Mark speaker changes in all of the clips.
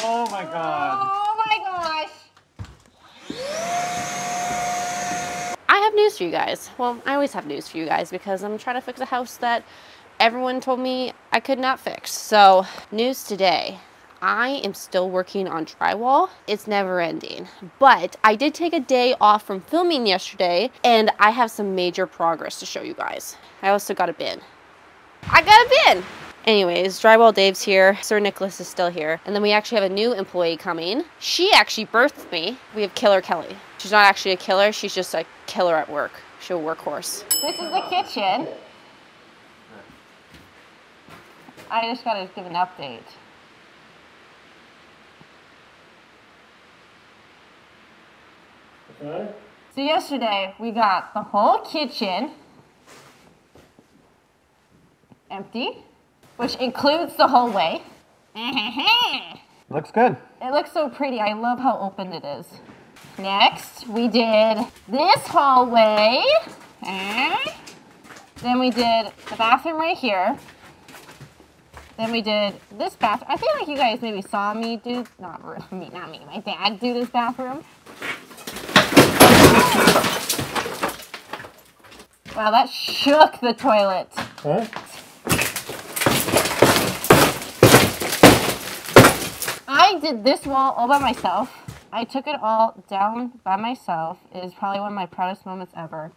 Speaker 1: Oh my god.
Speaker 2: Oh my gosh. I have news for you guys. Well, I always have news for you guys because I'm trying to fix a house that everyone told me I could not fix. So, news today. I am still working on drywall. It's never ending. But I did take a day off from filming yesterday and I have some major progress to show you guys. I also got a bin. I got a bin! Anyways, Drywall Dave's here. Sir Nicholas is still here. And then we actually have a new employee coming. She actually birthed me. We have Killer Kelly. She's not actually a killer, she's just a killer at work. She's a workhorse. This is the kitchen. I just gotta give an update.
Speaker 1: Okay.
Speaker 2: So yesterday, we got the whole kitchen empty, which includes the hallway.
Speaker 1: Looks good.
Speaker 2: It looks so pretty. I love how open it is. Next, we did this hallway. Then we did the bathroom right here. Then we did this bathroom. I feel like you guys maybe saw me do, not me, my dad do this bathroom. Wow, that shook the toilet.
Speaker 1: Huh?
Speaker 2: I did this wall all by myself. I took it all down by myself. It is probably one of my proudest moments ever.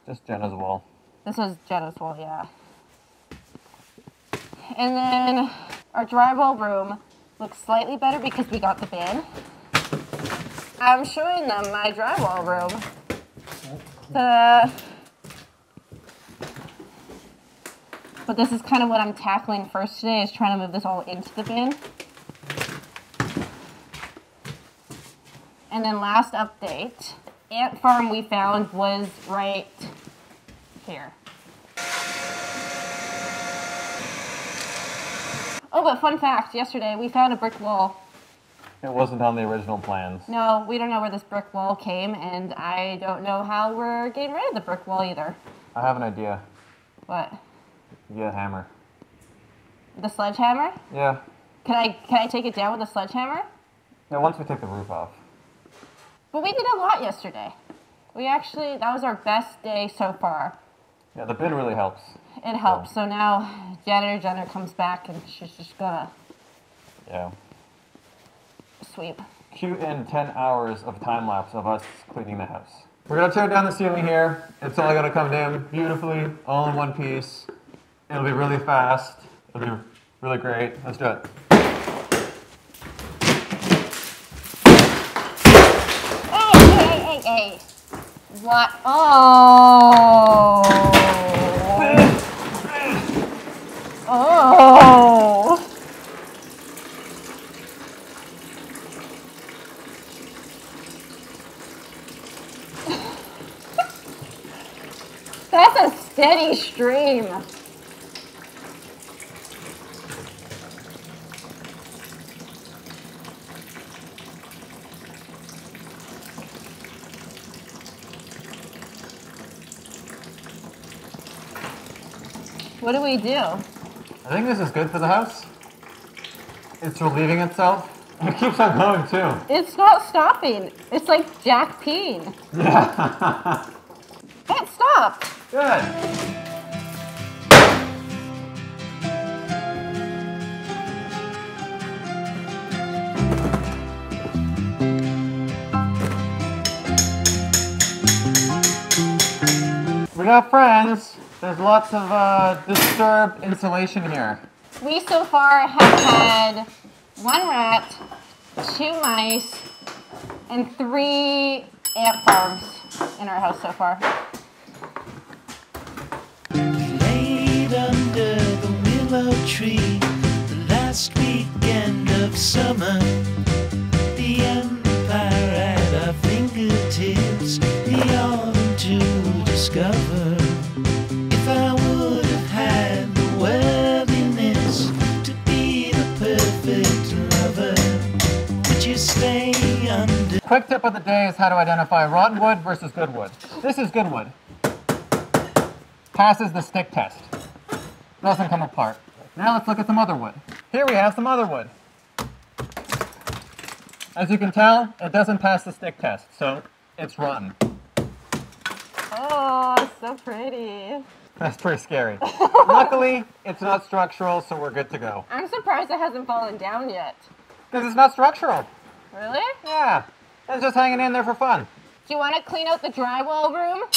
Speaker 1: Just Jenna's wall.
Speaker 2: This was Jenna's wall, yeah. And then our drywall room looks slightly better because we got the bin. I'm showing them my drywall room. But this is kind of what I'm tackling first today, is trying to move this all into the bin. And then last update, the ant farm we found was right here. Oh, but fun fact, yesterday we found a brick wall.
Speaker 1: It wasn't on the original plans.
Speaker 2: No, we don't know where this brick wall came, and I don't know how we're getting rid of the brick wall either.
Speaker 1: I have an idea.
Speaker 2: What?
Speaker 1: Get a hammer.
Speaker 2: The sledgehammer?
Speaker 1: Yeah.
Speaker 2: Can I take it down with a sledgehammer?
Speaker 1: Yeah, once we take the roof off.
Speaker 2: But we did a lot yesterday. That was our best day so far.
Speaker 1: Yeah, the bin really helps.
Speaker 2: It helps. So now Jenna comes back and she's just gonna sweep.
Speaker 1: Cue in 10 hours of time lapse of us cleaning the house. We're gonna tear down the ceiling here. It's all gonna come down beautifully, all in one piece. It'll be really fast. It'll be really great. Let's do it.
Speaker 2: Hey. What? Oh. Oh. That's a steady stream. What do we do?
Speaker 1: I think this is good for the house. It's relieving itself. It keeps on going too.
Speaker 2: It's not stopping. It's like Jack peeing.
Speaker 1: Yeah.
Speaker 2: It stopped.
Speaker 1: Good. We got friends. There's lots of disturbed insulation here.
Speaker 2: We so far have had 1 rat, 2 mice, and 3 ant farms in our house so far.
Speaker 3: Laid under the willow tree, the last weekend of summer, the empire at our fingertips, the autumn to discover. If I would have had the worthiness to be the perfect lover, would you stay under
Speaker 1: Quick tip of the day is how to identify rotten wood versus good wood. This is good wood. Passes the stick test. Doesn't come apart. Now let's look at some other wood. Here we have some other wood. As you can tell, it doesn't pass the stick test, so it's rotten.
Speaker 2: Oh, so pretty.
Speaker 1: That's pretty scary. Luckily, it's not structural, so we're good to go.
Speaker 2: I'm surprised it hasn't fallen down yet.
Speaker 1: Because it's not structural.
Speaker 2: Really?
Speaker 1: Yeah, it's just hanging in there for fun.
Speaker 2: Do you want to clean out the drywall room?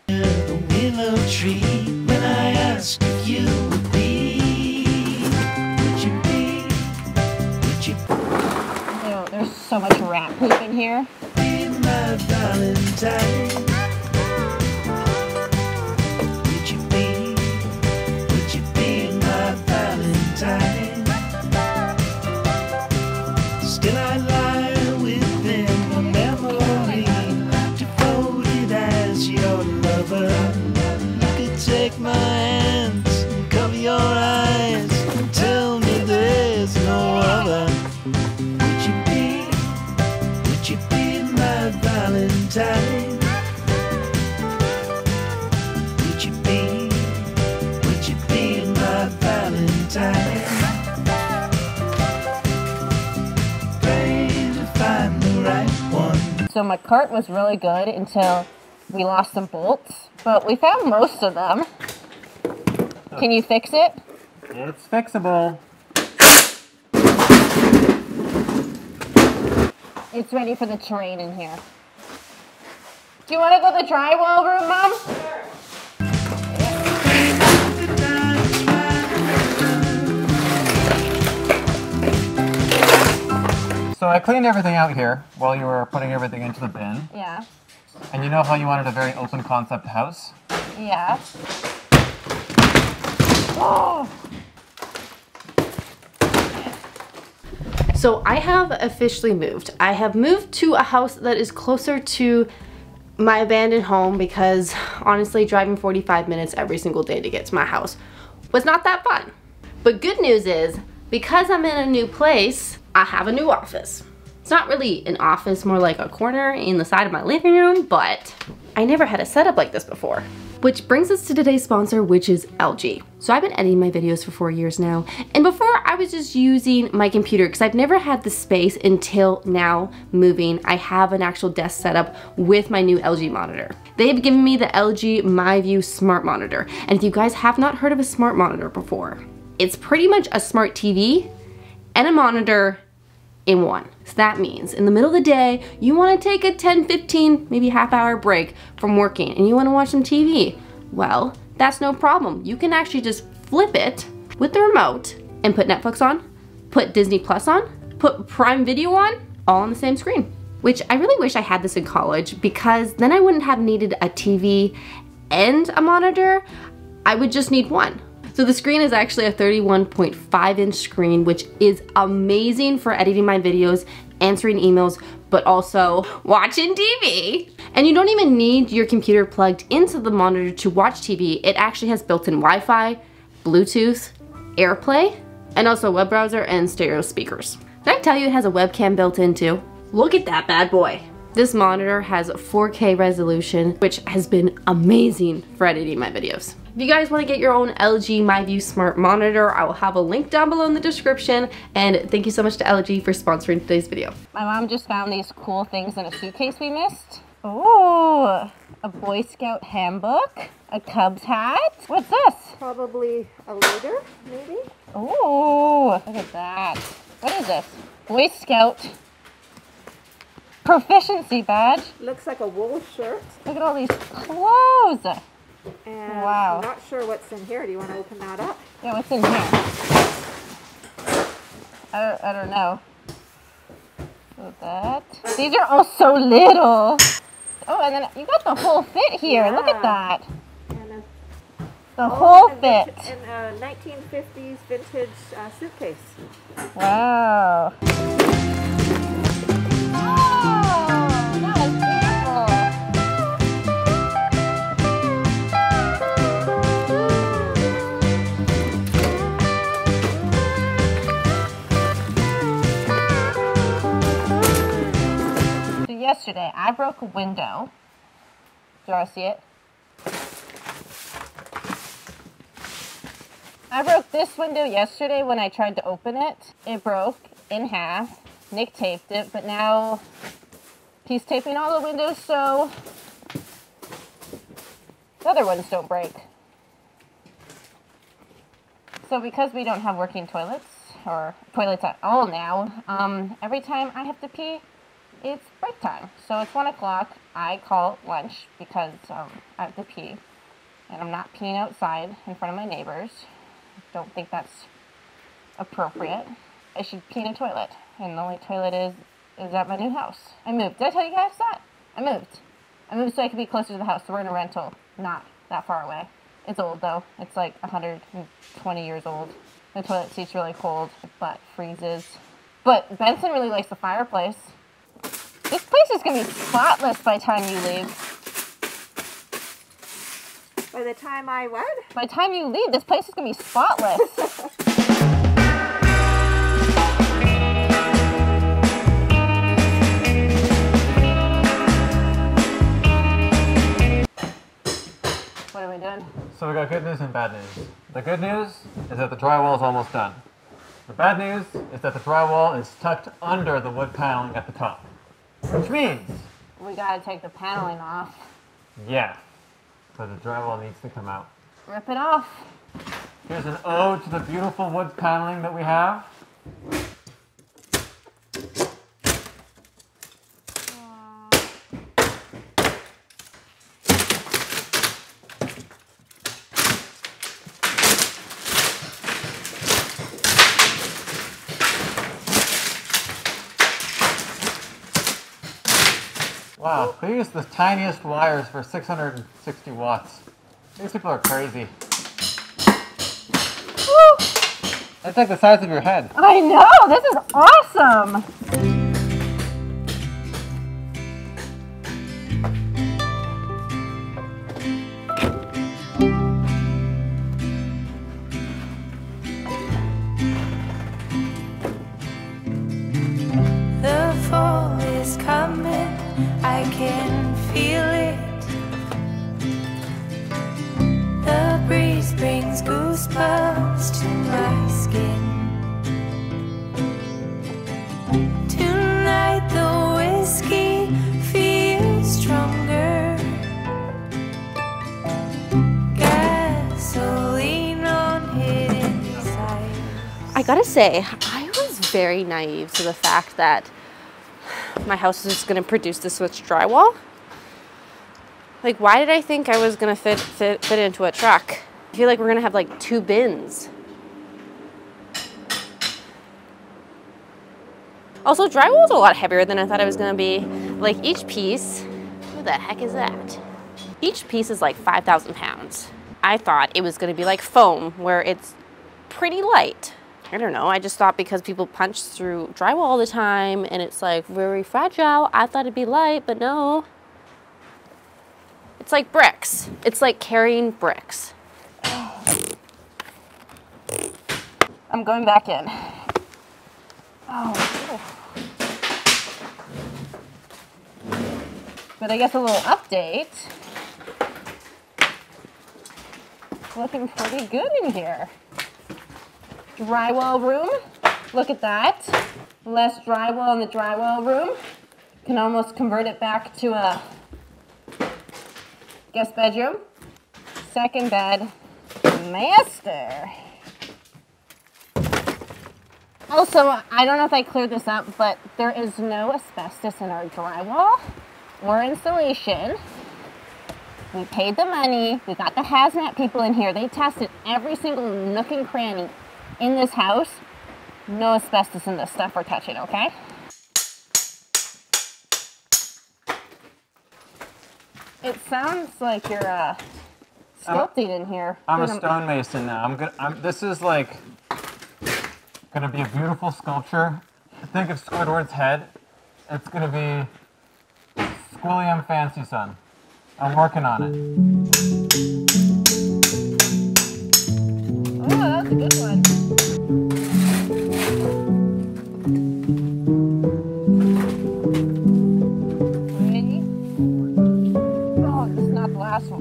Speaker 3: The willow tree, when I asked if you would be, would you be, would you
Speaker 2: Oh, there's so much rat poop in here.
Speaker 3: be my Valentine? Would you be my Valentine? Still I lie within a memory, devoted as your lover. You could take my hands and cover your eyes and tell me there's no other. Would you be my Valentine? Would you be my Valentine? Pray to find the right one.
Speaker 2: So my cart was really good until we lost some bolts, but we found most of them. Can you fix it?
Speaker 1: It's fixable.
Speaker 2: It's ready for the terrain in here. Do you want to go to the drywall room, Mom?
Speaker 1: So I cleaned everything out here while you were putting everything into the bin.
Speaker 2: Yeah.
Speaker 1: And you know how you wanted a very open concept house?
Speaker 2: Yeah. Oh. So I have officially moved. I have moved to a house that is closer to my abandoned home because honestly driving 45 minutes every single day to get to my house was not that fun. But good news is, because I'm in a new place, I have a new office. It's not really an office, more like a corner in the side of my living room, but I never had a setup like this before. Which brings us to today's sponsor, which is LG. So I've been editing my videos for 4 years now, and before I was just using my computer because I've never had the space until now moving. I have an actual desk setup with my new LG monitor. They've given me the LG MyView Smart Monitor, and if you guys have not heard of a smart monitor before, it's pretty much a smart TV and a monitor in one. So that means in the middle of the day, you want to take a 10, 15, maybe half-hour break from working and you want to watch some TV. Well, that's no problem. You can actually just flip it with the remote and put Netflix on, put Disney Plus on, put Prime Video on, all on the same screen. Which I really wish I had this in college because then I wouldn't have needed a TV and a monitor. I would just need one. So the screen is actually a 31.5 inch screen, which is amazing for editing my videos, answering emails, but also watching TV. And you don't even need your computer plugged into the monitor to watch TV. It actually has built-in Wi-Fi, Bluetooth, AirPlay, and also a web browser and stereo speakers. Did I tell you it has a webcam built in too? Look at that bad boy. This monitor has 4K resolution, which has been amazing for editing my videos. If you guys want to get your own LG MyView Smart Monitor, I will have a link down below in the description. And thank you so much to LG for sponsoring today's video. My mom just found these cool things in a suitcase we missed. Oh, a Boy Scout handbook, a Cubs hat. What's this?
Speaker 4: Probably a leader, maybe?
Speaker 2: Oh, look at that. What is this? Boy Scout proficiency badge.
Speaker 4: Looks like a wool shirt.
Speaker 2: Look at all these clothes.
Speaker 4: And
Speaker 2: Wow.
Speaker 4: I'm not sure what's in here. Do you want to open that up?
Speaker 2: Yeah, what's in here? I don't know. So that. These are all so little. Oh, and then you got the whole fit here. Look at that.
Speaker 4: And
Speaker 2: The whole fit.
Speaker 4: In a 1950s vintage suitcase.
Speaker 2: Wow. Oh, that was beautiful. yesterday, I broke a window. Do you want to see it? I broke this window yesterday when I tried to open it. It broke in half. Nick taped it, but now he's taping all the windows so the other ones don't break. So because we don't have working toilets, or toilets at all now, every time I have to pee, it's break time. So it's 1 o'clock. I call lunch because I have to pee, and I'm not peeing outside in front of my neighbors. Don't think that's appropriate. I should pee in a toilet, and the only toilet is at my new house. I moved. Did I tell you guys that? I moved so I could be closer to the house. So we're in a rental, not that far away. It's old though. It's like 120 years old. The toilet seat's really cold. The butt freezes. But Benson really likes the fireplace. This place is gonna be spotless by the time you leave.
Speaker 4: By the time I what?
Speaker 2: By the time you leave, this place is gonna be spotless. What are we doing?
Speaker 1: So we got good news and bad news. The good news is that the drywall is almost done. The bad news is that the drywall is tucked under the wood paneling at the top. Which means...
Speaker 2: we gotta take the paneling off.
Speaker 1: yeah. So the drywall needs to come out.
Speaker 2: Rip it off.
Speaker 1: Here's an ode to the beautiful wood paneling that we have. Wow, they use the tiniest wires for 660 watts. These people are crazy.
Speaker 2: Woo!
Speaker 1: That's like the size of your head.
Speaker 2: I know! This is awesome!
Speaker 5: The fall is coming, I can feel it. The breeze brings goosebumps to my skin. Tonight the whiskey feels stronger. Gasoline on hidden desires.
Speaker 2: I gotta say, I was very naive to the fact that my house is just gonna produce this much drywall. Like, why did I think I was gonna fit into a truck? I feel like we're gonna have like 2 bins. Also, drywall is a lot heavier than I thought it was gonna be. Like, each piece, who the heck is that? Each piece is like 5,000 pounds. I thought it was gonna be like foam, where it's pretty light. I don't know, I just thought because people punch through drywall all the time and it's like very fragile, I thought it'd be light, but no. It's like bricks. It's like carrying bricks. I'm going back in. Oh. But I guess a little update. Looking pretty good in here. Drywall room, look at that. Less drywall in the drywall room. Can almost convert it back to a guest bedroom. Second bed, master. Also, I don't know if I cleared this up, but there is no asbestos in our drywall or insulation. We paid the money, we got the hazmat people in here. They tested every single nook and cranny in this house. No asbestos in this stuff we're touching, okay? It sounds like you're sculpting in here.
Speaker 1: I'm a stonemason now. This is like gonna be a beautiful sculpture. Think of Squidward's head. It's gonna be Squilliam Fancy Son. I'm working on it.
Speaker 2: Oh, that's a good one.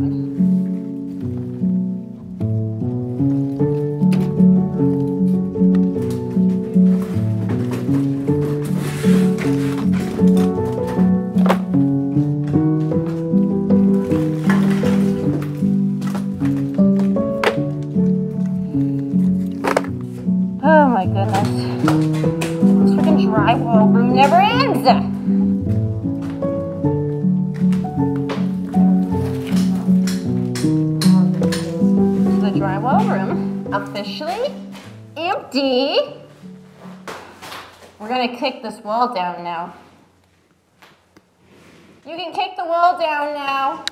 Speaker 2: Oh my goodness. This freaking drywall room never ends. So the drywall room officially empty. We're gonna kick this wall down now. You can kick the wall down now.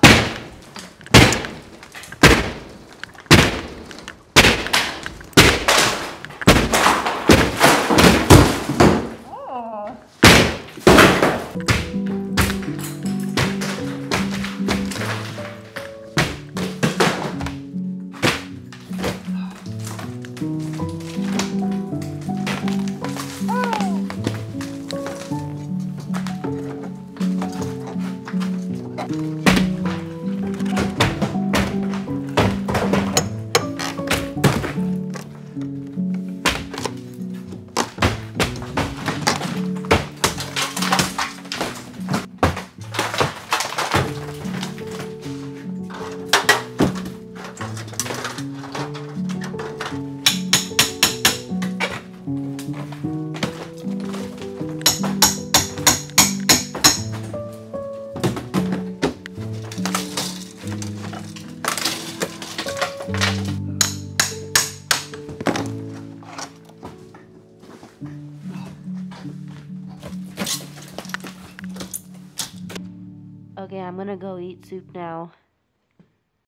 Speaker 2: Okay, I'm gonna go eat soup now.